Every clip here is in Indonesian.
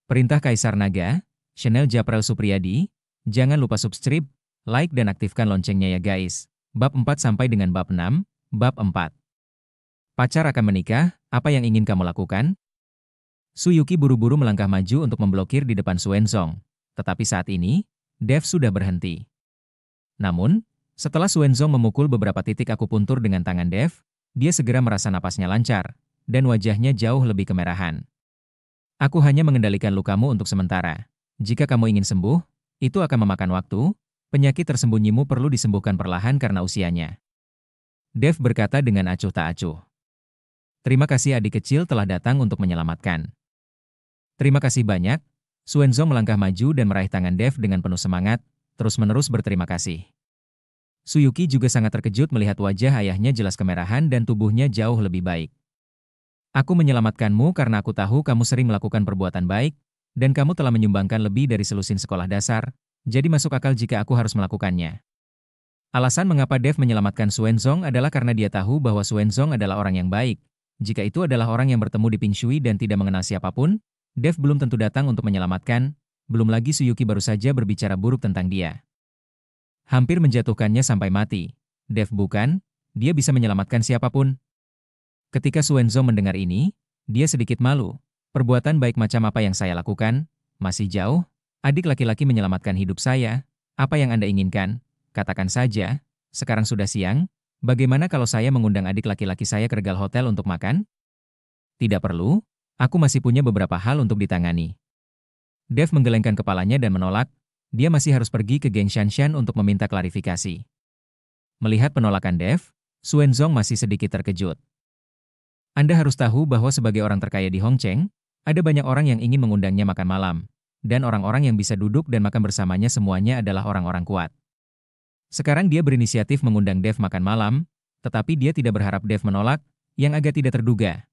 Perintah Kaisar Naga, Channel Japrel Supriyadi, jangan lupa subscribe, like dan aktifkan loncengnya ya guys. Bab 4 sampai dengan bab 6, bab 4. Pacar akan menikah, apa yang ingin kamu lakukan? Suyuki buru-buru melangkah maju untuk memblokir di depan Suenzong. Tetapi saat ini, Dev sudah berhenti. Namun, setelah Suenzong memukul beberapa titik akupuntur dengan tangan Dev, dia segera merasa napasnya lancar, dan wajahnya jauh lebih kemerahan. Aku hanya mengendalikan lukamu untuk sementara. Jika kamu ingin sembuh, itu akan memakan waktu, penyakit tersembunyimu perlu disembuhkan perlahan karena usianya. Dev berkata dengan acuh tak acuh. Terima kasih adik kecil telah datang untuk menyelamatkan. Terima kasih banyak. Suenzong melangkah maju dan meraih tangan Dev dengan penuh semangat, terus-menerus berterima kasih. Suyuki juga sangat terkejut melihat wajah ayahnya jelas kemerahan dan tubuhnya jauh lebih baik. Aku menyelamatkanmu karena aku tahu kamu sering melakukan perbuatan baik, dan kamu telah menyumbangkan lebih dari selusin sekolah dasar, jadi masuk akal jika aku harus melakukannya. Alasan mengapa Dev menyelamatkan Suenzong adalah karena dia tahu bahwa Suenzong adalah orang yang baik. Jika itu adalah orang yang bertemu di Pingshui dan tidak mengenal siapapun, Dev belum tentu datang untuk menyelamatkan, belum lagi Suyuki baru saja berbicara buruk tentang dia. Hampir menjatuhkannya sampai mati. Dev bukan, dia bisa menyelamatkan siapapun. Ketika Suenzong mendengar ini, dia sedikit malu. Perbuatan baik macam apa yang saya lakukan? Masih jauh? Adik laki-laki menyelamatkan hidup saya. Apa yang Anda inginkan? Katakan saja, sekarang sudah siang, bagaimana kalau saya mengundang adik laki-laki saya ke regal hotel untuk makan? Tidak perlu, aku masih punya beberapa hal untuk ditangani. Dev menggelengkan kepalanya dan menolak, dia masih harus pergi ke geng Shanshan untuk meminta klarifikasi. Melihat penolakan Dev, Suenzong masih sedikit terkejut. Anda harus tahu bahwa sebagai orang terkaya di Hongcheng, ada banyak orang yang ingin mengundangnya makan malam, dan orang-orang yang bisa duduk dan makan bersamanya semuanya adalah orang-orang kuat. Sekarang dia berinisiatif mengundang Dev makan malam, tetapi dia tidak berharap Dev menolak, yang agak tidak terduga.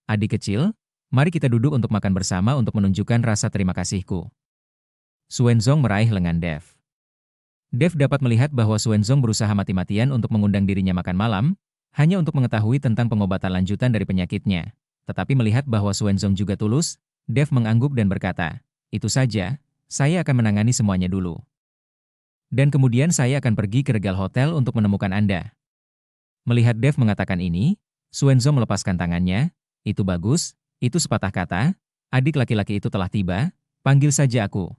Adik kecil, mari kita duduk untuk makan bersama untuk menunjukkan rasa terima kasihku. Suenzong meraih lengan Dev. Dev dapat melihat bahwa Suenzong berusaha mati-matian untuk mengundang dirinya makan malam, hanya untuk mengetahui tentang pengobatan lanjutan dari penyakitnya. Tetapi melihat bahwa Suenzong juga tulus, Dev mengangguk dan berkata, itu saja, saya akan menangani semuanya dulu. Dan kemudian saya akan pergi ke regal hotel untuk menemukan Anda. Melihat Dev mengatakan ini, Suenzong melepaskan tangannya, itu bagus, itu sepatah kata, adik laki-laki itu telah tiba, panggil saja aku.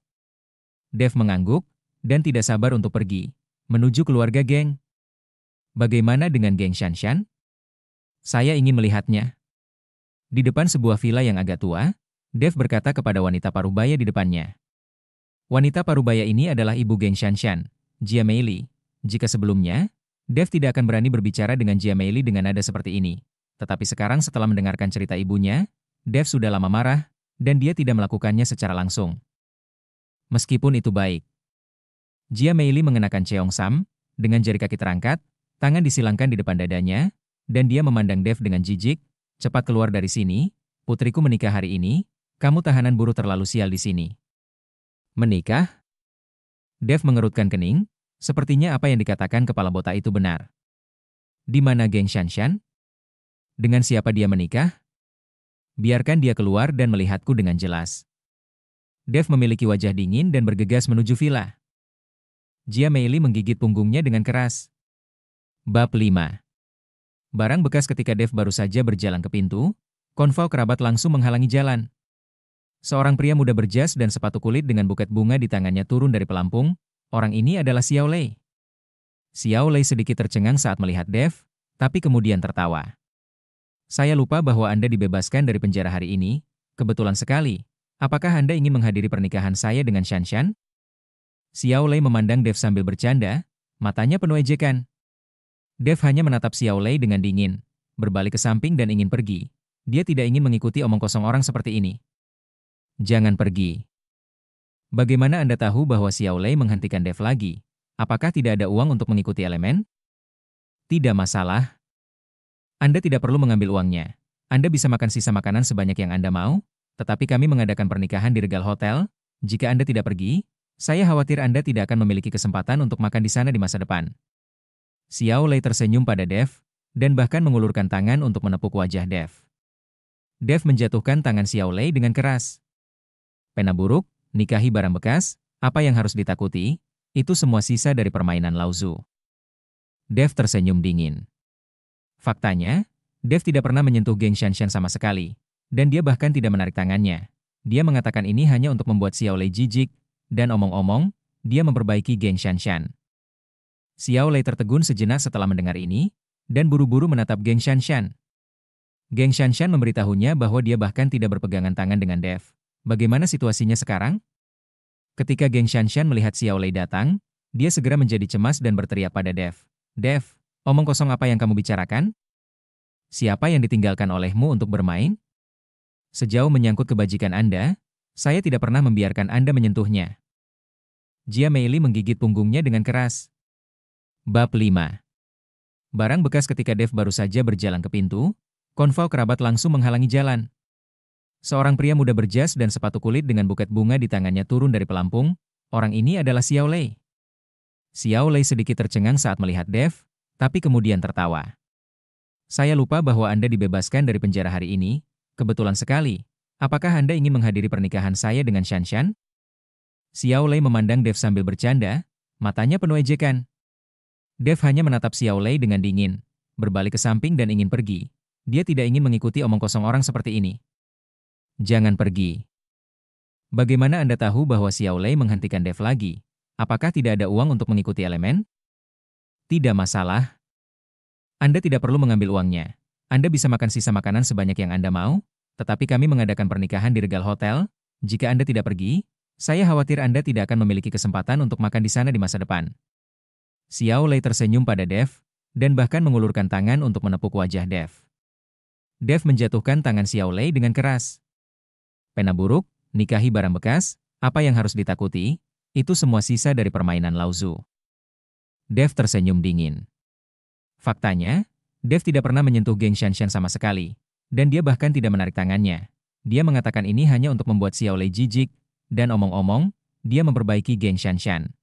Dev mengangguk, dan tidak sabar untuk pergi, menuju keluarga geng. Bagaimana dengan geng Shanshan? Saya ingin melihatnya. Di depan sebuah villa yang agak tua, Dev berkata kepada wanita parubaya di depannya. Wanita parubaya ini adalah ibu geng Shanshan, Jia Meili. Jika sebelumnya, Dev tidak akan berani berbicara dengan Jia Meili dengan nada seperti ini. Tetapi sekarang setelah mendengarkan cerita ibunya, Dev sudah lama marah, dan dia tidak melakukannya secara langsung. Meskipun itu baik. Jia Meili mengenakan cheongsam, dengan jari kaki terangkat, tangan disilangkan di depan dadanya, dan dia memandang Dev dengan jijik, cepat keluar dari sini, putriku menikah hari ini, kamu tahanan buruh terlalu sial di sini. Menikah? Dev mengerutkan kening, sepertinya apa yang dikatakan kepala botak itu benar. Di mana geng Shanshan? Dengan siapa dia menikah? Biarkan dia keluar dan melihatku dengan jelas. Dev memiliki wajah dingin dan bergegas menuju villa. Jia Meili menggigit punggungnya dengan keras. Bab 5. Barang bekas. Ketika Dev baru saja berjalan ke pintu, konvoi kerabat langsung menghalangi jalan. Seorang pria muda berjas dan sepatu kulit dengan buket bunga di tangannya turun dari pelampung. Orang ini adalah Xiao Lei. Xiao Lei sedikit tercengang saat melihat Dev, tapi kemudian tertawa. Saya lupa bahwa Anda dibebaskan dari penjara hari ini. Kebetulan sekali. Apakah Anda ingin menghadiri pernikahan saya dengan Shanshan? Xiao Lei memandang Dev sambil bercanda, matanya penuh ejekan. Dev hanya menatap Xiao Lei dengan dingin, berbalik ke samping dan ingin pergi. Dia tidak ingin mengikuti omong kosong orang seperti ini. Jangan pergi. Bagaimana Anda tahu bahwa Xiao Lei menghentikan Dev lagi? Apakah tidak ada uang untuk mengikuti elemen? Tidak masalah. Anda tidak perlu mengambil uangnya. Anda bisa makan sisa makanan sebanyak yang Anda mau, tetapi kami mengadakan pernikahan di regal hotel. Jika Anda tidak pergi, saya khawatir Anda tidak akan memiliki kesempatan untuk makan di sana di masa depan. Xiao Lei tersenyum pada Dev, dan bahkan mengulurkan tangan untuk menepuk wajah Dev. Dev menjatuhkan tangan Xiao Lei dengan keras. Pena buruk, nikahi barang bekas, apa yang harus ditakuti, itu semua sisa dari permainan Lao Tzu. Dev tersenyum dingin. Faktanya, Dev tidak pernah menyentuh geng Shanshan sama sekali, dan dia bahkan tidak menarik tangannya. Dia mengatakan ini hanya untuk membuat Xiao Lei jijik, dan omong-omong, dia memperbaiki geng Shanshan. Xiao Lei tertegun sejenak setelah mendengar ini, dan buru-buru menatap geng Shanshan. Geng Shanshan memberitahunya bahwa dia bahkan tidak berpegangan tangan dengan Dev. Bagaimana situasinya sekarang? Ketika geng Shanshan melihat Xiao Lei datang, dia segera menjadi cemas dan berteriak pada Dev. Dev, omong kosong apa yang kamu bicarakan? Siapa yang ditinggalkan olehmu untuk bermain? Sejauh menyangkut kebajikan Anda, saya tidak pernah membiarkan Anda menyentuhnya. Jia Meili menggigit punggungnya dengan keras. Bab 5. Barang bekas. Ketika Dev baru saja berjalan ke pintu, konvoi kerabat langsung menghalangi jalan. Seorang pria muda berjas dan sepatu kulit dengan buket bunga di tangannya turun dari pelampung. Orang ini adalah Xiao Lei. Xiao Lei sedikit tercengang saat melihat Dev, tapi kemudian tertawa. Saya lupa bahwa Anda dibebaskan dari penjara hari ini. Kebetulan sekali. Apakah Anda ingin menghadiri pernikahan saya dengan Shanshan? Xiao Lei memandang Dev sambil bercanda, matanya penuh ejekan. Dev hanya menatap Xiao Lei dengan dingin, berbalik ke samping dan ingin pergi. Dia tidak ingin mengikuti omong kosong orang seperti ini. Jangan pergi. Bagaimana Anda tahu bahwa Xiao Lei menghentikan Dev lagi? Apakah tidak ada uang untuk mengikuti elemen? Tidak masalah. Anda tidak perlu mengambil uangnya. Anda bisa makan sisa makanan sebanyak yang Anda mau, tetapi kami mengadakan pernikahan di Regal Hotel. Jika Anda tidak pergi, saya khawatir Anda tidak akan memiliki kesempatan untuk makan di sana di masa depan. Xiao Lei tersenyum pada Dev, dan bahkan mengulurkan tangan untuk menepuk wajah Dev. Dev menjatuhkan tangan Xiao Lei dengan keras. Pena buruk, nikahi barang bekas, apa yang harus ditakuti, itu semua sisa dari permainan Lao Tzu. Dev tersenyum dingin. Faktanya, Dev tidak pernah menyentuh geng Shanshan sama sekali, dan dia bahkan tidak menarik tangannya. Dia mengatakan ini hanya untuk membuat Xiao Lei jijik, dan omong-omong, dia memperbaiki geng Shanshan.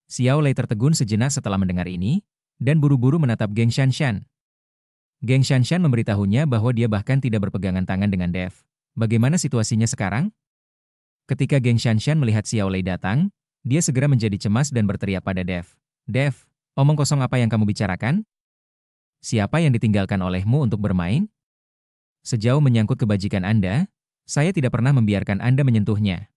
Xiao Lei tertegun sejenak setelah mendengar ini, dan buru-buru menatap geng Shanshan. Geng Shanshan memberitahunya bahwa dia bahkan tidak berpegangan tangan dengan Dev. Bagaimana situasinya sekarang? Ketika geng Shanshan melihat Xiao Lei datang, dia segera menjadi cemas dan berteriak pada Dev. Dev, omong kosong apa yang kamu bicarakan? Siapa yang ditinggalkan olehmu untuk bermain? Sejauh menyangkut kebajikan Anda, saya tidak pernah membiarkan Anda menyentuhnya.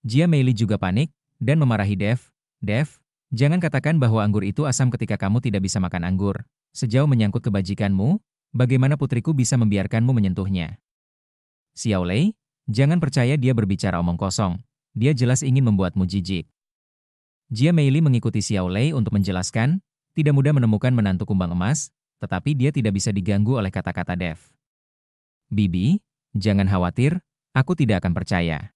Jia Meili juga panik, dan memarahi Dev. Dev, jangan katakan bahwa anggur itu asam ketika kamu tidak bisa makan anggur. Sejauh menyangkut kebajikanmu, bagaimana putriku bisa membiarkanmu menyentuhnya? Xiao Lei, jangan percaya dia berbicara omong kosong. Dia jelas ingin membuatmu jijik. Jia Meili mengikuti Xiao Lei untuk menjelaskan, tidak mudah menemukan menantu kumbang emas, tetapi dia tidak bisa diganggu oleh kata-kata Dev. Bibi, jangan khawatir, aku tidak akan percaya.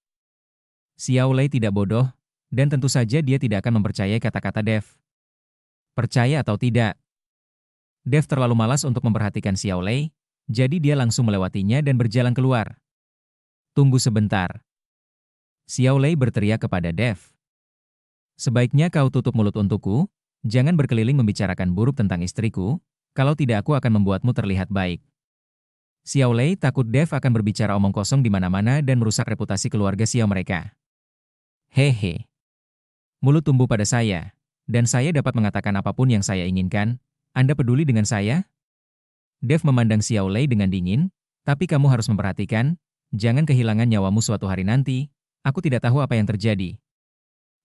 Xiao Lei tidak bodoh, dan tentu saja dia tidak akan mempercayai kata-kata Dev. Percaya atau tidak? Dev terlalu malas untuk memperhatikan Xiao Lei, jadi dia langsung melewatinya dan berjalan keluar. Tunggu sebentar. Xiao Lei berteriak kepada Dev. Sebaiknya kau tutup mulut untukku, jangan berkeliling membicarakan buruk tentang istriku, kalau tidak aku akan membuatmu terlihat baik. Xiao Lei takut Dev akan berbicara omong kosong di mana-mana dan merusak reputasi keluarga Xiao mereka. Hehe. Mulut tumbuh pada saya, dan saya dapat mengatakan apapun yang saya inginkan. Anda peduli dengan saya? Dev memandang Xiao Lei dengan dingin, tapi kamu harus memperhatikan, jangan kehilangan nyawamu suatu hari nanti, aku tidak tahu apa yang terjadi.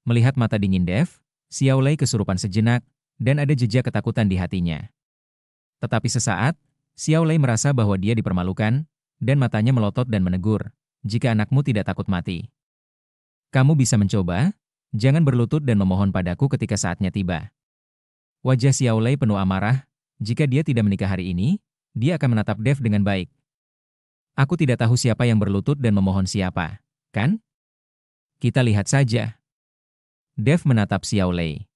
Melihat mata dingin Dev, Xiao Lei kesurupan sejenak, dan ada jejak ketakutan di hatinya. Tetapi sesaat, Xiao Lei merasa bahwa dia dipermalukan, dan matanya melotot dan menegur, jika anakmu tidak takut mati. Kamu bisa mencoba, jangan berlutut dan memohon padaku ketika saatnya tiba. Wajah Xiao Lei penuh amarah, jika dia tidak menikah hari ini, dia akan menatap Dev dengan baik. Aku tidak tahu siapa yang berlutut dan memohon siapa, kan? Kita lihat saja. Dev menatap Xiao Lei.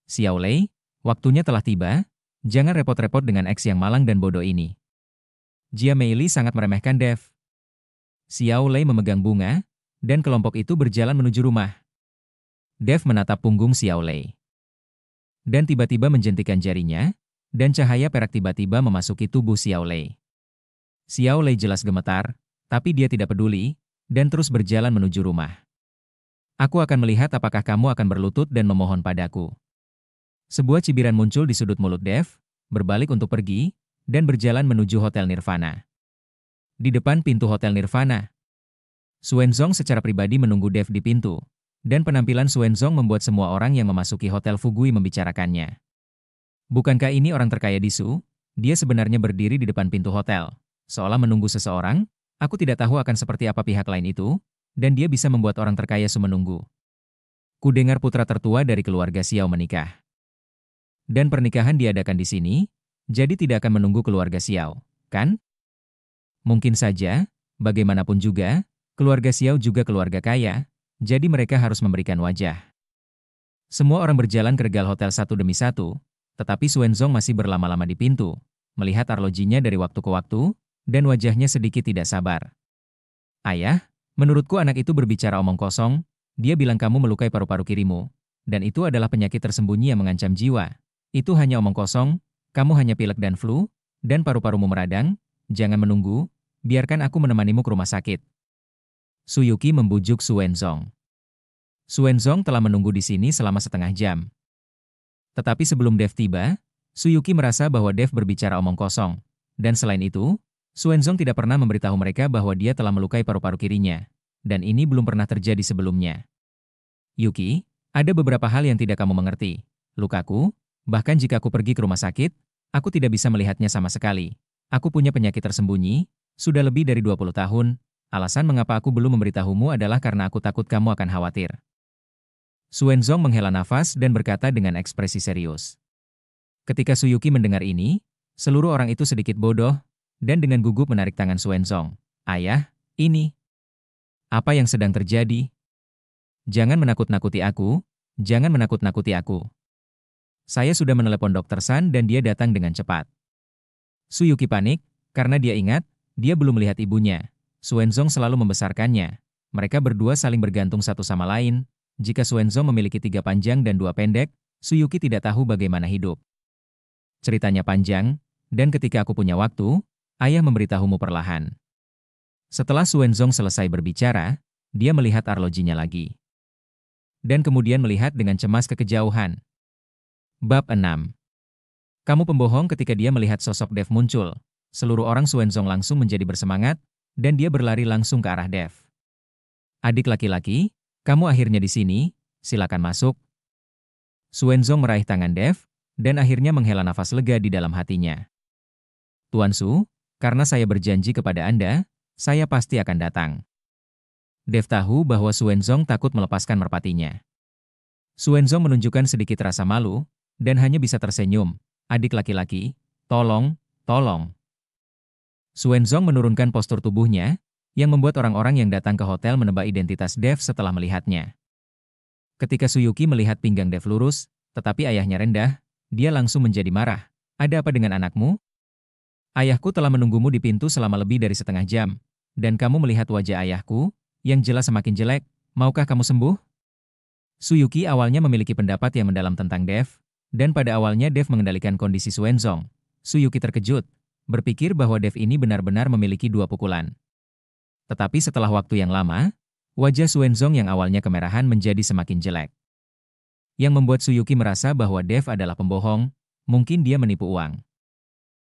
Xiao Lei, waktunya telah tiba, jangan repot-repot dengan eks yang malang dan bodoh ini. Jia Meili sangat meremehkan Dev. Xiao Lei memegang bunga, dan kelompok itu berjalan menuju rumah. Dev menatap punggung Xiao Lei. Dan tiba-tiba menjentikan jarinya, dan cahaya perak tiba-tiba memasuki tubuh Xiao Lei. Xiao Lei jelas gemetar, tapi dia tidak peduli, dan terus berjalan menuju rumah. Aku akan melihat apakah kamu akan berlutut dan memohon padaku. Sebuah cibiran muncul di sudut mulut Dev, berbalik untuk pergi, dan berjalan menuju Hotel Nirvana. Di depan pintu Hotel Nirvana, Xuanzong secara pribadi menunggu Dev di pintu, dan penampilan Xuanzong membuat semua orang yang memasuki Hotel Fugui membicarakannya. Bukankah ini orang terkaya di Su? Dia sebenarnya berdiri di depan pintu hotel, seolah menunggu seseorang. Aku tidak tahu akan seperti apa pihak lain itu, dan dia bisa membuat orang terkaya Su menunggu. Ku dengar putra tertua dari keluarga Xiao menikah. Dan pernikahan diadakan di sini, jadi tidak akan menunggu keluarga Xiao, kan? Mungkin saja, bagaimanapun juga, keluarga Xiao juga keluarga kaya, jadi mereka harus memberikan wajah. Semua orang berjalan ke regal hotel satu demi satu, tetapi Xuanzong masih berlama-lama di pintu, melihat arlojinya dari waktu ke waktu, dan wajahnya sedikit tidak sabar. Ayah, menurutku anak itu berbicara omong kosong, dia bilang kamu melukai paru-paru kirimu, dan itu adalah penyakit tersembunyi yang mengancam jiwa. Itu hanya omong kosong, kamu hanya pilek dan flu, dan paru-parumu meradang, jangan menunggu, biarkan aku menemanimu ke rumah sakit. Su Yuqi membujuk Xuanzong. Xuanzong telah menunggu di sini selama setengah jam. Tetapi sebelum Dev tiba, Su Yuqi merasa bahwa Dev berbicara omong kosong, dan selain itu, Xuanzong tidak pernah memberitahu mereka bahwa dia telah melukai paru-paru kirinya, dan ini belum pernah terjadi sebelumnya. Yuki, ada beberapa hal yang tidak kamu mengerti. Lukaku, bahkan jika aku pergi ke rumah sakit, aku tidak bisa melihatnya sama sekali. Aku punya penyakit tersembunyi, sudah lebih dari 20 tahun, alasan mengapa aku belum memberitahumu adalah karena aku takut kamu akan khawatir. Xuanzong menghela nafas dan berkata dengan ekspresi serius. Ketika Su Yuqi mendengar ini, seluruh orang itu sedikit bodoh, dan dengan gugup menarik tangan Xuanzong. Ayah, ini. Apa yang sedang terjadi? Jangan menakut-nakuti aku, jangan menakut-nakuti aku. Saya sudah menelepon Dr. San dan dia datang dengan cepat. Su Yuqi panik, karena dia ingat, dia belum melihat ibunya. Xuanzong selalu membesarkannya. Mereka berdua saling bergantung satu sama lain. Jika Xuanzong memiliki 3 panjang dan 2 pendek, Su Yuqi tidak tahu bagaimana hidup. Ceritanya panjang, dan ketika aku punya waktu, ayah memberitahumu perlahan. Setelah Xuanzong selesai berbicara, dia melihat arlojinya lagi. Dan kemudian melihat dengan cemas ke kejauhan. Bab 6. Kamu pembohong. Ketika dia melihat sosok Dev muncul, seluruh orang Xuanzong langsung menjadi bersemangat, dan dia berlari langsung ke arah Dev. Adik laki-laki, kamu akhirnya di sini, silakan masuk. Xuanzong meraih tangan Dev, dan akhirnya menghela nafas lega di dalam hatinya. Tuan Su, karena saya berjanji kepada Anda, saya pasti akan datang. Dev tahu bahwa Xuanzong takut melepaskan merpatinya. Xuanzong menunjukkan sedikit rasa malu, dan hanya bisa tersenyum. Adik laki-laki, tolong, tolong. Xuanzong menurunkan postur tubuhnya, yang membuat orang-orang yang datang ke hotel menebak identitas Dev setelah melihatnya. Ketika Su Yuqi melihat pinggang Dev lurus, tetapi ayahnya rendah, dia langsung menjadi marah. Ada apa dengan anakmu? Ayahku telah menunggumu di pintu selama lebih dari setengah jam, dan kamu melihat wajah ayahku, yang jelas semakin jelek, maukah kamu sembuh? Su Yuqi awalnya memiliki pendapat yang mendalam tentang Dev, dan pada awalnya Dev mengendalikan kondisi Xuanzong. Su Yuqi terkejut, berpikir bahwa Dev ini benar-benar memiliki 2 pukulan. Tetapi setelah waktu yang lama, wajah Xuanzong yang awalnya kemerahan menjadi semakin jelek. Yang membuat Su Yuqi merasa bahwa Dev adalah pembohong, mungkin dia menipu uang.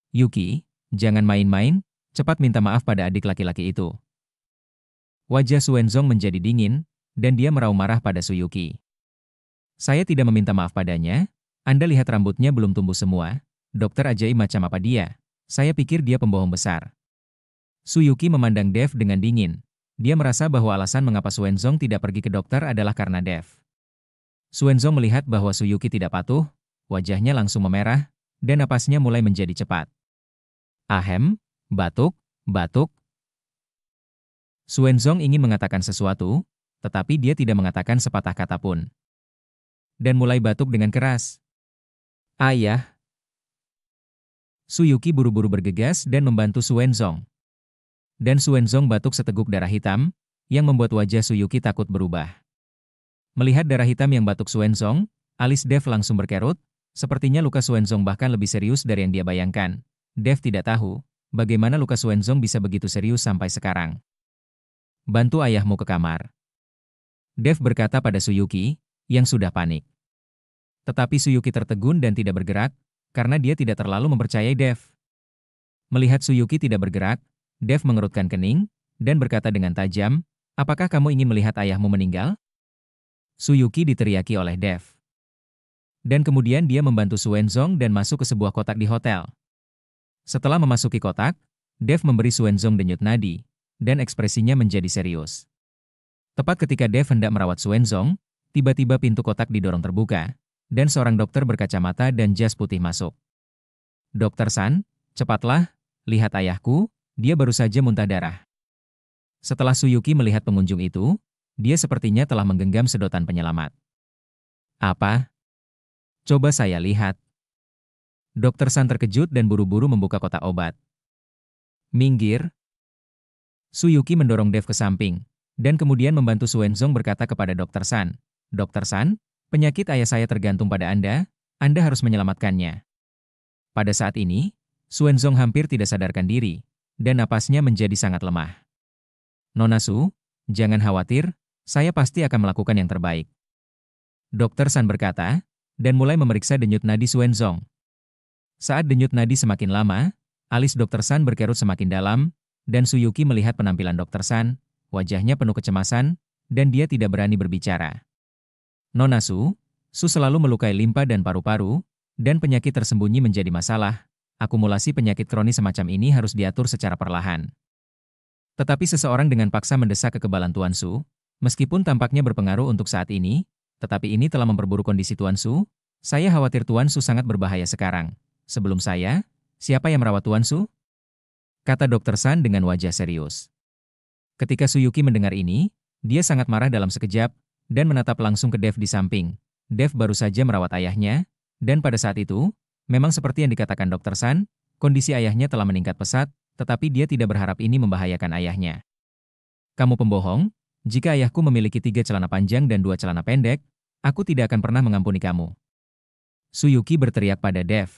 Yuqi, jangan main-main, cepat minta maaf pada adik laki-laki itu. Wajah Xuanzong menjadi dingin, dan dia meraung marah pada Su Yuqi. Saya tidak meminta maaf padanya, Anda lihat rambutnya belum tumbuh semua, dokter ajaib macam apa dia, saya pikir dia pembohong besar. Su Yuqi memandang Dev dengan dingin, dia merasa bahwa alasan mengapa Xuanzong tidak pergi ke dokter adalah karena Dev. Xuanzong melihat bahwa Su Yuqi tidak patuh, wajahnya langsung memerah, dan napasnya mulai menjadi cepat. Ahem, batuk, batuk. Xuanzong ingin mengatakan sesuatu, tetapi dia tidak mengatakan sepatah kata pun. Dan mulai batuk dengan keras. Ayah. Su Yuqi buru-buru bergegas dan membantu Xuanzong. Dan Xuanzong batuk seteguk darah hitam, yang membuat wajah Su Yuqi takut berubah. Melihat darah hitam yang batuk Xuanzong, alis Dev langsung berkerut, sepertinya luka Xuanzong bahkan lebih serius dari yang dia bayangkan. Dev tidak tahu, bagaimana luka Xuanzong bisa begitu serius sampai sekarang. bantu ayahmu ke kamar. Dev berkata pada Suyuki, yang sudah panik. Tetapi Suyuki tertegun dan tidak bergerak, karena dia tidak terlalu mempercayai Dev. Melihat Suyuki tidak bergerak, Dev mengerutkan kening, dan berkata dengan tajam, apakah kamu ingin melihat ayahmu meninggal? Suyuki diteriaki oleh Dev. Dan kemudian dia membantu Suenzong dan masuk ke sebuah kotak di hotel. Setelah memasuki kotak, Dev memberi Suenzong denyut nadi, dan ekspresinya menjadi serius. Tepat ketika Dev hendak merawat Suenzong, tiba-tiba pintu kotak didorong terbuka, dan seorang dokter berkacamata dan jas putih masuk. Dokter San, cepatlah, lihat ayahku, dia baru saja muntah darah. Setelah Suyuki melihat pengunjung itu, dia sepertinya telah menggenggam sedotan penyelamat. Apa? Coba saya lihat. Dokter San terkejut dan buru-buru membuka kotak obat. Minggir. Suyuki mendorong Dev ke samping, dan kemudian membantu Suenzong berkata kepada Dokter San, Dokter San, penyakit ayah saya tergantung pada Anda harus menyelamatkannya. Pada saat ini, Suenzong hampir tidak sadarkan diri, dan napasnya menjadi sangat lemah. Nona Su, jangan khawatir, saya pasti akan melakukan yang terbaik. Dokter San berkata, dan mulai memeriksa denyut nadi Suenzong. Saat denyut nadi semakin lama, alis Dokter San berkerut semakin dalam, dan Suyuki melihat penampilan Dokter San, wajahnya penuh kecemasan, dan dia tidak berani berbicara. Nona Su selalu melukai limpa dan paru-paru, dan penyakit tersembunyi menjadi masalah. Akumulasi penyakit kronis semacam ini harus diatur secara perlahan. Tetapi seseorang dengan paksa mendesak kekebalan Tuan Su, meskipun tampaknya berpengaruh untuk saat ini, tetapi ini telah memperburuk kondisi Tuan Su, saya khawatir Tuan Su sangat berbahaya sekarang. Sebelum saya, siapa yang merawat Tuan Su? Kata Dokter San dengan wajah serius. Ketika Suyuki mendengar ini, dia sangat marah dalam sekejap, dan menatap langsung ke Dev di samping. Dev baru saja merawat ayahnya, dan pada saat itu, memang seperti yang dikatakan Dokter San, kondisi ayahnya telah meningkat pesat, tetapi dia tidak berharap ini membahayakan ayahnya. Kamu pembohong, jika ayahku memiliki 3 celana panjang dan 2 celana pendek, aku tidak akan pernah mengampuni kamu. Suyuki berteriak pada Dev.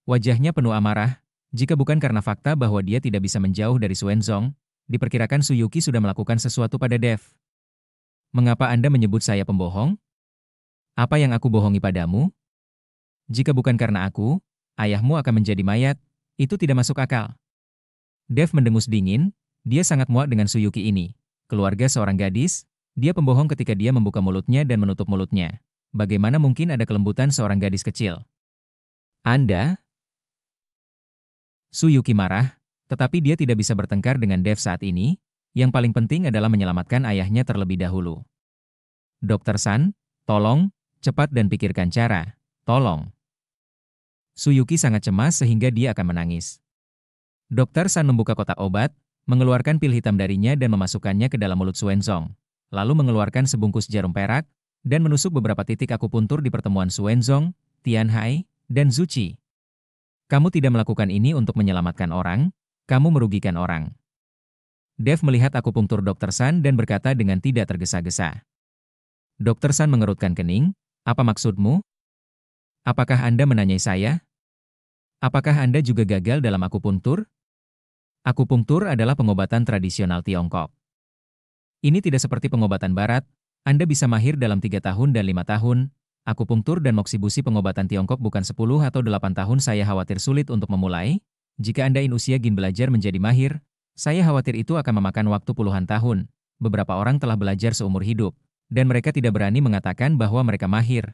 Wajahnya penuh amarah, jika bukan karena fakta bahwa dia tidak bisa menjauh dari Suenzong, diperkirakan Suyuki sudah melakukan sesuatu pada Dev. Mengapa Anda menyebut saya pembohong? Apa yang aku bohongi padamu? Jika bukan karena aku, ayahmu akan menjadi mayat, itu tidak masuk akal. Dev mendengus dingin, dia sangat muak dengan Suyuki ini. Keluarga seorang gadis, dia pembohong ketika dia membuka mulutnya dan menutup mulutnya. Bagaimana mungkin ada kelembutan seorang gadis kecil? Anda? Suyuki marah, tetapi dia tidak bisa bertengkar dengan Dev saat ini. Yang paling penting adalah menyelamatkan ayahnya terlebih dahulu. Dokter San, tolong, cepat dan pikirkan cara. Tolong. Suyuki sangat cemas sehingga dia akan menangis. Dokter San membuka kotak obat, mengeluarkan pil hitam darinya dan memasukkannya ke dalam mulut Suenzong. Lalu mengeluarkan sebungkus jarum perak, dan menusuk beberapa titik akupuntur di pertemuan Suenzong, Tianhai, dan Zuchi. Kamu tidak melakukan ini untuk menyelamatkan orang, kamu merugikan orang. Dev melihat akupunktur Dokter San dan berkata dengan tidak tergesa-gesa. Dokter San mengerutkan kening, apa maksudmu? Apakah Anda menanyai saya? Apakah Anda juga gagal dalam akupunktur? Akupunktur adalah pengobatan tradisional Tiongkok. Ini tidak seperti pengobatan barat, Anda bisa mahir dalam 3 tahun dan 5 tahun. Akupunktur dan moksibusi pengobatan Tiongkok bukan 10 atau 8 tahun. Saya khawatir sulit untuk memulai. Jika Anda usia ingin belajar menjadi mahir, saya khawatir itu akan memakan waktu puluhan tahun. Beberapa orang telah belajar seumur hidup, dan mereka tidak berani mengatakan bahwa mereka mahir.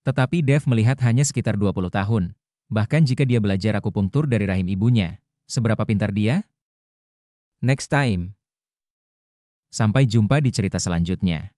Tetapi Dev melihat hanya sekitar 20 tahun. Bahkan jika dia belajar akupunktur dari rahim ibunya, seberapa pintar dia? Next time. Sampai jumpa di cerita selanjutnya.